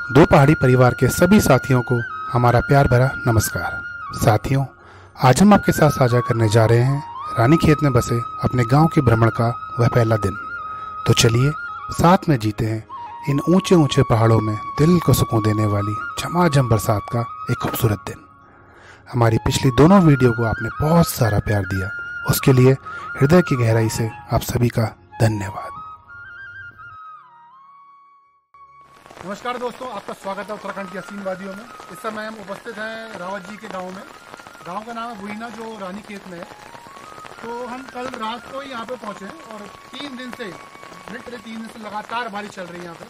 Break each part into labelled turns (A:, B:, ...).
A: दो पहाड़ी परिवार के सभी साथियों को हमारा प्यार भरा नमस्कार। साथियों, आज हम आपके साथ साझा करने जा रहे हैं रानीखेत में बसे अपने गांव के भ्रमण का वह पहला दिन। तो चलिए साथ में जीते हैं इन ऊंचे ऊंचे पहाड़ों में दिल को सुकून देने वाली झमाझम बरसात का एक खूबसूरत दिन। हमारी पिछली दोनों वीडियो को आपने बहुत सारा प्यार दिया, उसके लिए हृदय की गहराई से आप सभी का धन्यवाद।
B: नमस्कार दोस्तों, आपका स्वागत है उत्तराखंड की हसीन वादियों में। इस समय हम उपस्थित हैं रावत जी के गांव में। गांव का नाम है बुइना, जो रानीखेत में है। तो हम कल रात को ही यहाँ पे पहुँचे और 3 दिन से लिटरली 3 दिन से लगातार बारिश चल रही है यहाँ पे।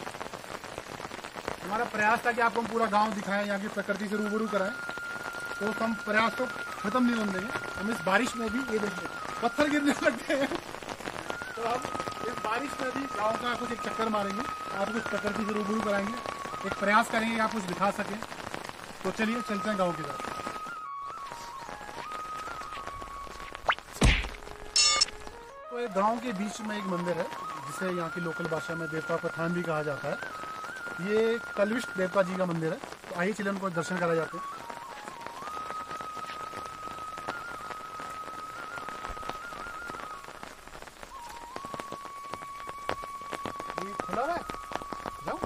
B: हमारा प्रयास था कि आपको हम पूरा गाँव दिखाएं, यहाँ की प्रकृति से रूबरू कराएं। तो हम प्रयास को खत्म नहीं होने देंगे। हम इस बारिश में भी, ये देखिए पत्थर गिरने लगते हैं, तो हम इस बारिश में भी गाँव का कुछ एक चक्कर मारेंगे, आप कुछ प्रकृति से रूबरू कराएंगे, एक प्रयास करेंगे आप कुछ दिखा सकें। तो चलिए चलते हैं गाँव की तरफ। तो एक गाँव के बीच में एक मंदिर है जिसे यहाँ की लोकल भाषा में देवता प्रधान भी कहा जाता है। ये कलविष्ट देवता जी का मंदिर है। तो आइए चलिए उनको दर्शन कराए जाते हैं। खुला है, जाओ।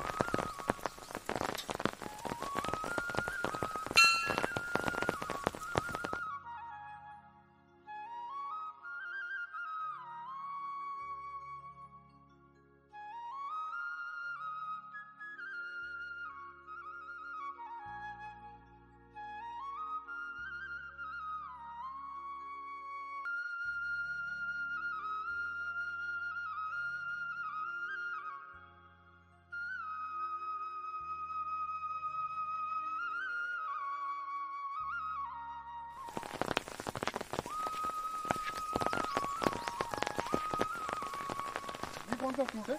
B: कौन सा फ्रूट है?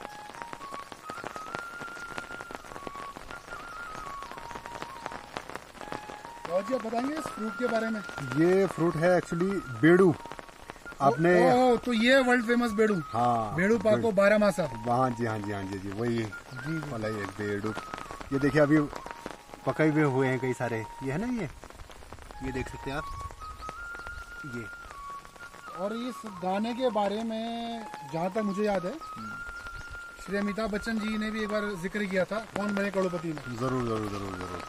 B: जी आप बताएंगे इस फ्रूट के बारे में?
C: ये फ्रूट है एक्चुअली बेड़ू। आपने
B: तो ये वर्ल्ड फेमस बेड़ू।
C: हाँ,
B: बेड़ू पाको 12 मासा।
C: हाँ जी, हाँ जी, हाँ जी, जी वही जी वाला ये बेड़ू। ये देखिए अभी पके हुए हैं कई सारे। ये है ना, ये देख सकते हैं आप ये।
B: और इस गाने के बारे में जहाँ तक मुझे याद है, श्री अमिताभ बच्चन जी ने भी एक बार जिक्र किया था कौन बने करोड़पति में।
C: जरूर जरूर जरूर जरूर।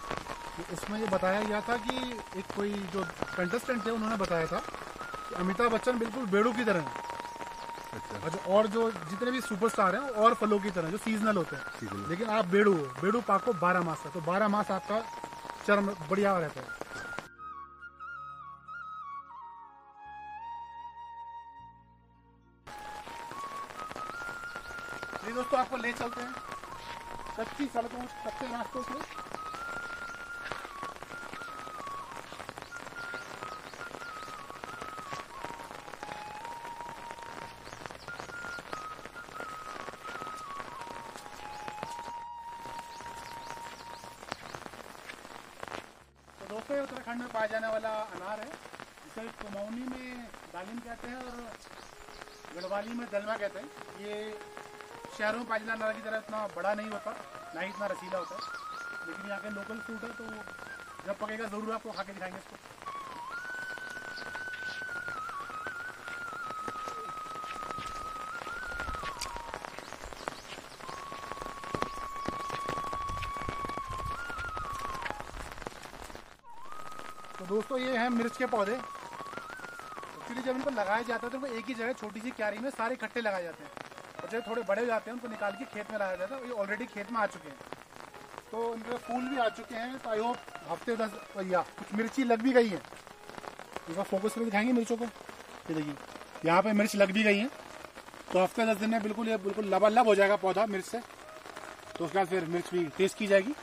B: तो उसमें ये बताया गया था कि एक कोई जो कंटेस्टेंट थे उन्होंने बताया था कि अमिताभ बच्चन बिल्कुल बेड़ू की तरह हैं। अच्छा। और जो जितने भी सुपरस्टार हैं और फलों की तरह जो सीजनल होते हैं, लेकिन आप बेड़ू हो। बेड़ू पाको 12 मास है, तो 12 मास आपका चर्म बढ़िया रहता है। दोस्तों आपको ले चलते हैं कच्ची सड़कों, कच्चे रास्तों से। तो दोस्तों उत्तराखंड में पाया जाने वाला अनार है, जिसे कुमाऊनी में दालिम कहते हैं और गढ़वाली में दलमा कहते हैं। ये शहरों में पाया जाने की तरह इतना बड़ा नहीं होता, ना ही इतना रसीला होता है, लेकिन यहाँ के लोकल फ्रूट है। तो जब पकेगा जरूर आपको खा के दिखाएंगे इसको। तो दोस्तों ये है मिर्च के पौधे। एक्चुअली जब इनको लगाया जाता है तो वो एक ही जगह छोटी सी क्यारी में सारे इकट्ठे लगाए जाते हैं, और जब थोड़े बड़े हो जाते हैं उनको निकाल के खेत में लगाया जाता है। ये ऑलरेडी खेत में आ चुके हैं, तो इनके फूल भी आ चुके हैं। तो आई होप हफ्ते 10 या कुछ मिर्ची लग भी गई है। इनका फोकस में दिखाएंगे मिर्चों को। ये देखिए यहाँ पे मिर्च लग भी गई है। तो हफ्ते 10 दिन में बिल्कुल ये बिल्कुल लबालब हो जाएगा पौधा मिर्च से। तो उसके बाद फिर मिर्च भी टेस्ट की जाएगी।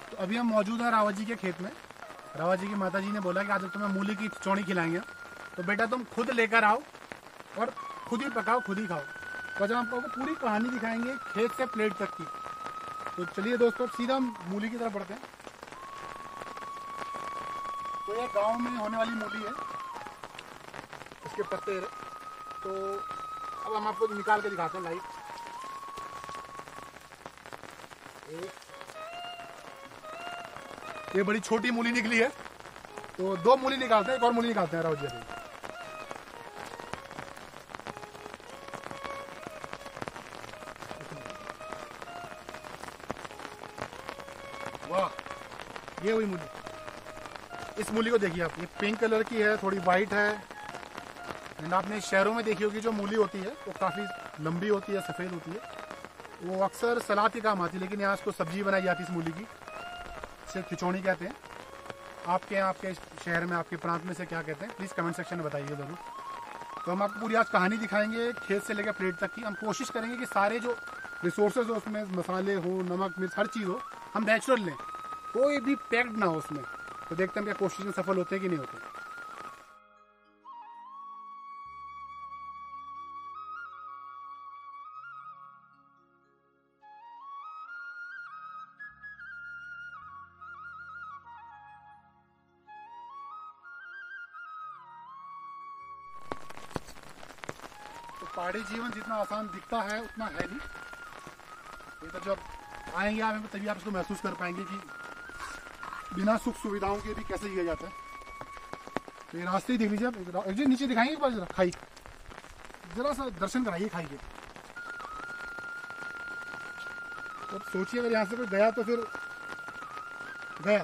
B: तो अभी हम मौजूद हैं रावत जी के खेत में। रावत जी की माता जी ने बोला कि आज तुम्हें मूली की चौड़ी खिलाएंगे, तो बेटा तुम खुद लेकर आओ और खुद ही पकाओ, खुद ही खाओ। तो जब हम आपको पूरी कहानी दिखाएंगे खेत से प्लेट तक की। तो चलिए दोस्तों सीधा हम मूली की तरफ बढ़ते हैं। तो ये गांव में होने वाली मूली है। इसके पत्ते तो अब हम आपको निकाल के दिखाते हैं लाइव। ये बड़ी छोटी मूली निकली है, तो 2 मूली निकालते हैं, एक और मूली निकालते हैं राउत जी। वाह, ये हुई मूली। इस मूली को देखिए आप, ये पिंक कलर की है, थोड़ी वाइट है। एंड आपने शहरों में देखी होगी जो मूली होती है वो काफ़ी लंबी होती है, सफ़ेद होती है, वो अक्सर सलाद के काम आती है, लेकिन यहाँ इसको सब्जी बनाई जाती है इस मूली की, इसे खिचौनी कहते हैं। आपके यहाँ, आपके शहर में, आपके प्रांत में से क्या कहते हैं, प्लीज़ कमेंट सेक्शन में बताइए ज़रूर। तो हम आपको पूरी आज कहानी दिखाएंगे, खेत से लेकर प्लेट तक की। हम कोशिश करेंगे कि सारे जो रिसोर्सेज हो उसमें, मसाले हो, नमक मिर्च, हर चीज़ हो, हम नेचुरल लें, कोई भी पैक्ड ना हो उसमें। तो देखते हैं क्या कोशिश में सफल होते हैं कि नहीं होते। तो पहाड़ी जीवन जितना आसान दिखता है उतना है नहीं। ये तो जब आएंगे आप तभी आप इसको महसूस कर पाएंगे कि बिना सुख सुविधाओं के भी कैसे जिया जाता है। तो ये रास्ते ही देख लीजिए आप, एक जी नीचे दिखाएंगे एक बार जरा खाई, जरा सा दर्शन कराइए खाई के। तो सोचिए अगर यहाँ से कोई गया तो फिर गया।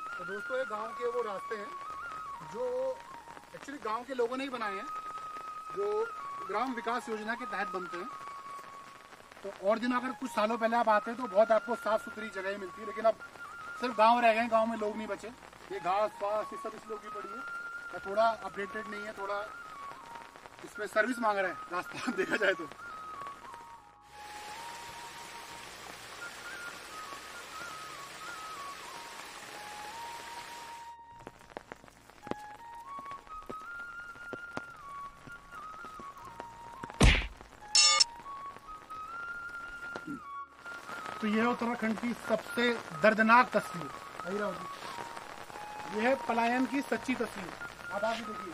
B: तो दोस्तों ये गांव के वो रास्ते हैं जो एक्चुअली गांव के लोगों ने ही बनाए हैं, जो ग्राम विकास योजना के तहत बनते हैं। तो और दिन अगर कुछ सालों पहले आप आते हैं तो बहुत आपको साफ सुथरी जगह मिलती है, लेकिन अब सिर्फ गांव रह गए, गांव में लोग नहीं बचे। ये घास फास ये सब इस लोग की पड़ी है, या थोड़ा अपडेटेड नहीं है, थोड़ा इसमें सर्विस मांग रहा है रास्ता देखा जाए तो। तो यह है उत्तराखंड की सबसे दर्दनाक तस्वीर। यह है पलायन की सच्ची तस्वीर। अब आप भी देखिए,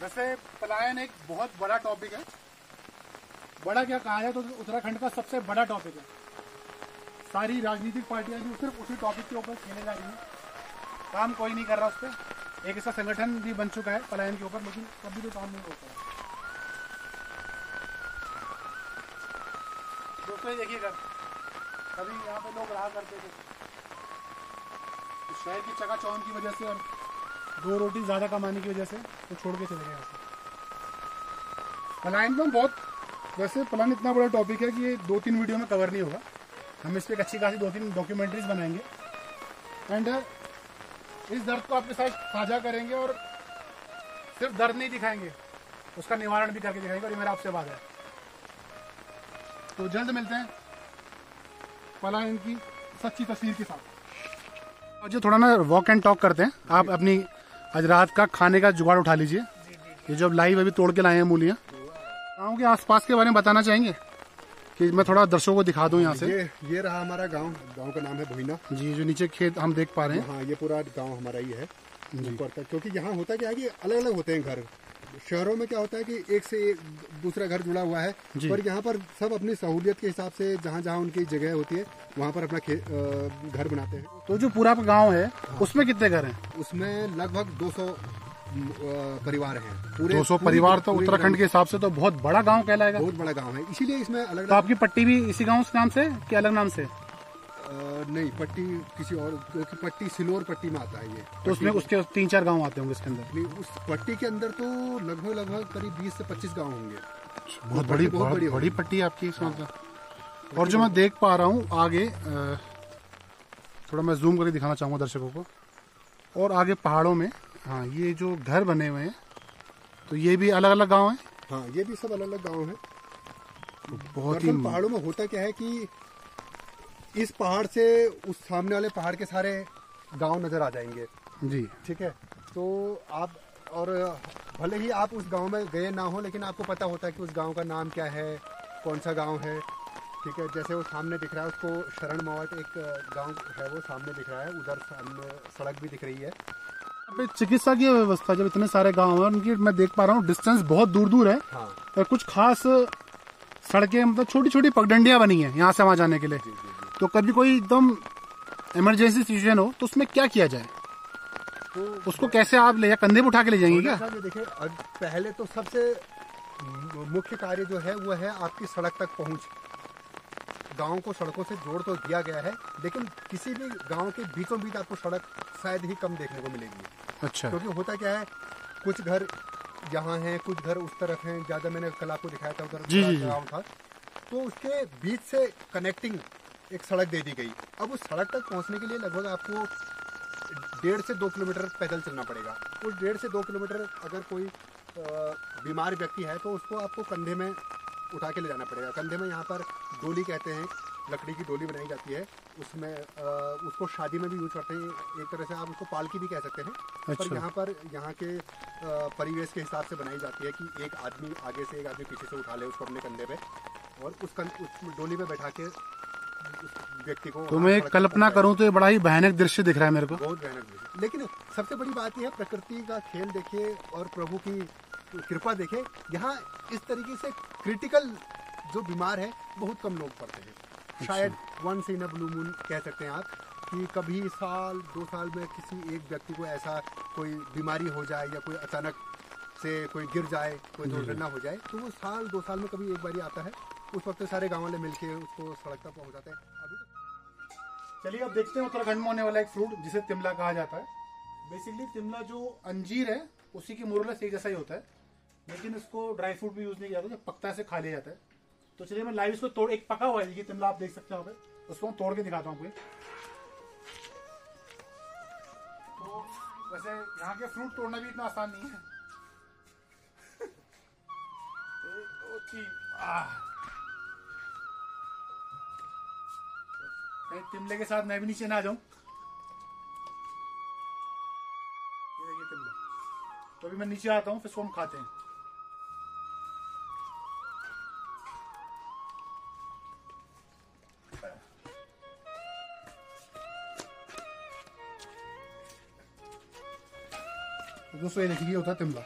B: वैसे पलायन एक बहुत बड़ा टॉपिक है। बड़ा क्या कहा है तो उत्तराखंड का सबसे बड़ा टॉपिक है। सारी राजनीतिक पार्टियां भी सिर्फ उसी टॉपिक के ऊपर खेले जा रही हैं, काम कोई नहीं कर रहा उस पर। एक ऐसा संगठन भी बन चुका है पलायन के ऊपर, लेकिन कभी भी काम नहीं होता है। दोस्तों देखिएगा, कभी यहाँ पे लोग रहा करते थे, तो शहर की चकाचौंध की वजह से और 2 रोटी ज़्यादा कमाने की वजह से तो छोड़ के चले गए यहाँ से। पलायन में बहुत, वैसे पलायन इतना बड़ा टॉपिक है कि ये 2-3 वीडियो में कवर नहीं होगा। हम इस पर एक अच्छी खासी 2-3 डॉक्यूमेंट्रीज बनाएंगे एंड इस दर्द को आपके साथ साझा करेंगे, और सिर्फ दर्द नहीं दिखाएंगे, उसका निवारण भी करके दिखाएंगे। और ये मेरा आपसे वादा है। तो जल्द मिलते हैं पलायन की सच्ची तस्वीर के साथ। और जो थोड़ा ना वॉक एंड टॉक करते हैं, आप अपनी आज रात का खाने का जुगाड़ उठा लीजिए। ये जो अब लाइव अभी तोड़ के लाए हैं मूलियाँ, गाँव के आसपास के बारे में बताना चाहेंगे कि मैं थोड़ा दर्शकों को दिखा दूं यहाँ से।
C: ये रहा हमारा गांव का नाम है भुइना
B: जी। जो नीचे खेत हम देख पा रहे हैं,
C: हाँ, ये पूरा गांव हमारा ही है ऊपर का। क्योंकि यहाँ होता क्या है कि अलग अलग होते हैं घर। शहरों में क्या होता है कि एक से एक दूसरा घर जुड़ा हुआ है, पर यहाँ पर सब अपनी सहूलियत के हिसाब से जहाँ जहाँ उनकी जगह होती है वहाँ पर अपना घर बनाते हैं।
B: तो जो पूरा गाँव है उसमें कितने घर हैं?
C: उसमें लगभग 200 परिवार हैं। पूरे
B: 200 परिवार तो उत्तराखंड के हिसाब से तो बहुत बड़ा गांव कहलाएगा।
C: बहुत बड़ा गांव है, इसीलिए इसमें अलग।
B: तो आपकी पट्टी भी इसी गांव के नाम से कि अलग नाम से?
C: नहीं, पट्टी किसी और, क्योंकि पट्टी सिलोर पट्टी में आता है ये।
B: तो उसमें उसके 3-4 गांव आते होंगे इसके अंदर?
C: नहीं, उस पट्टी के अंदर तो लगभग करीब 20 से 25 गाँव होंगे।
B: बहुत बड़ी पट्टी है आपकी इसमें। और जो मैं देख पा रहा हूँ आगे, थोड़ा मैं जूम करके दिखाना चाहूँगा दर्शकों को, और आगे पहाड़ों में, हाँ, ये जो घर बने हुए हैं तो ये भी अलग अलग गांव हैं।
C: हाँ, ये भी सब अलग अलग गांव हैं।
B: तो बहुत ही
C: पहाड़ों में होता क्या है कि इस पहाड़ से उस सामने वाले पहाड़ के सारे गांव नजर आ जाएंगे
B: जी।
C: ठीक है, तो आप, और भले ही आप उस गांव में गए ना हो, लेकिन आपको पता होता है कि उस गांव का नाम क्या है, कौन सा गांव है, ठीक है, जैसे वो सामने दिख रहा है उसको शरण मावट एक गांव है, वो सामने दिख रहा है, उधर सामने सड़क भी दिख रही है।
B: अभी चिकित्सा की व्यवस्था, जब इतने सारे गांव हैं उनकी मैं देख पा रहा हूँ डिस्टेंस बहुत दूर दूर है।
C: हाँ।
B: और कुछ खास सड़कें मतलब छोटी छोटी पगडंडियां बनी है यहाँ से वहां जाने के लिए। तो कभी कोई एकदम इमरजेंसी सिचुएशन हो तो उसमें क्या किया जाए? तो उसको कैसे आप ले, या कंधे पे उठा के ले जाएंगे क्या?
C: देखिए, पहले तो सबसे मुख्य कार्य जो है वो है आपकी सड़क तक पहुंच। गांव को सड़कों से जोड़ तो दिया गया है, लेकिन किसी भी गांव के बीचों बीच आपको सड़क शायद ही कम देखने को मिलेगी।
B: अच्छा।
C: क्योंकि होता क्या है, कुछ घर यहाँ हैं, कुछ घर उस तरफ हैं। ज्यादा मैंने कल आपको दिखाया था उधर गाँव था, तो उसके बीच से कनेक्टिंग एक सड़क दे दी गई। अब उस सड़क तक पहुंचने के लिए लगभग आपको 1.5 से 2 किलोमीटर पैदल चलना पड़ेगा। उस 1.5 से 2 किलोमीटर अगर कोई बीमार व्यक्ति है तो उसको आपको कंधे में उठा के ले जाना पड़ेगा। कंधे में यहाँ पर डोली कहते हैं, लकड़ी की डोली बनाई जाती है, उसमें उसको शादी में भी यूज करते हैं। एक तरह से आप उसको पालकी भी कह सकते हैं।
B: अच्छा।
C: पर यहाँ के परिवेश के हिसाब से बनाई जाती है कि एक आदमी आगे से एक आदमी पीछे से उठा ले उसको अपने कंधे पे, और उस डोली पे बैठा के व्यक्ति को।
B: तो मैं एक कल्पना करूं तो ये बड़ा ही भयानक दृश्य दिख रहा है मेरे को।
C: बहुत भयानक दृश्य। लेकिन सबसे बड़ी बात यह है, प्रकृति का खेल देखिए और प्रभु की कृपा देखे। यहाँ इस तरीके से क्रिटिकल जो बीमार है बहुत कम लोग पड़ते हैं। शायद once in a blue moon कह सकते हैं आप, कि कभी साल 2 साल में किसी एक व्यक्ति को ऐसा कोई बीमारी हो जाए या कोई अचानक से कोई गिर जाए, कोई दुर्घटना हो जाए, तो वो साल 2 साल में कभी एक बार आता है। उस वक्त सारे गाँव वाले मिलके उसको सड़क तक पहुँचाते हैं। अभी तो
B: चलिए अब देखते हैं उत्तराखंड में होने वाला एक फ्रूट जिसे तिमला कहा जाता है। बेसिकली तिमला जो अंजीर है उसी की मोरलेस एक जैसा ही होता है, लेकिन इसको ड्राई फ्रूट भी यूज नहीं किया जाता, जब पकता से खा लिया जाता है। तो चलिए मैं लाइव इसको तोड़, एक पका हुआ है ये तिमला आप देख सकते हैं, उसको मैं तोड़ के दिखाता हूँ आपको। तो वैसे यहाँ के फ्रूट तोड़ना भी इतना आसान नहीं है। 1 2 3 कहीं तिमले के साथ मैं भी नीचे ना आ जाऊं। ये देखिए तिमला। तो अभी मैं नीचे आता हूं, फिर इसको हम खाते हैं। तो दोस्तों ये देखिए होता है तिमला।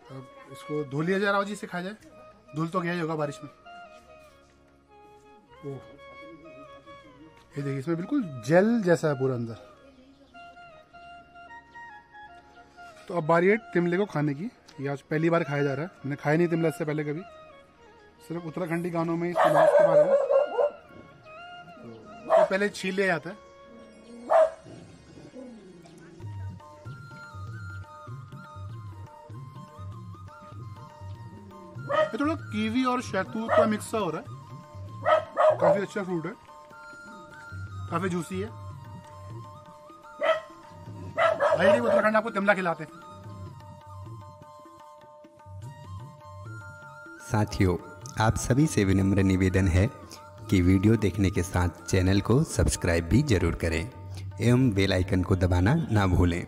B: अब इसको धो लिया जाए, राव जी से खाया जाए। धुल तो गया ही होगा बारिश में। ओह, ये देखिए इसमें बिल्कुल जेल जैसा है पूरा अंदर। तो अब बारी है तिमले को खाने की। ये आज पहली बार खाया जा रहा है, मैंने खाया नहीं तिमला इससे पहले कभी, सिर्फ उत्तराखंडी गानों में सुना इसके बारे में। तो पहले छील लिया जाता है। ये थोड़ा कीवी और शहतूत का मिक्स हो रहा है। काफी अच्छा फ्रूट है, काफी जूसी है। आइए उत्तराखंड आपको तिमला खिलाते हैं।
D: साथियों, आप सभी से विनम्र निवेदन है कि वीडियो देखने के साथ चैनल को सब्सक्राइब भी जरूर करें एवं बेल आइकन को दबाना ना भूलें।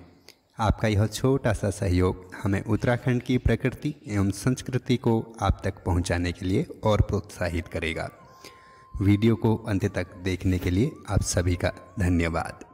D: आपका यह छोटा सा सहयोग हमें उत्तराखंड की प्रकृति एवं संस्कृति को आप तक पहुंचाने के लिए और प्रोत्साहित करेगा। वीडियो को अंत तक देखने के लिए आप सभी का धन्यवाद।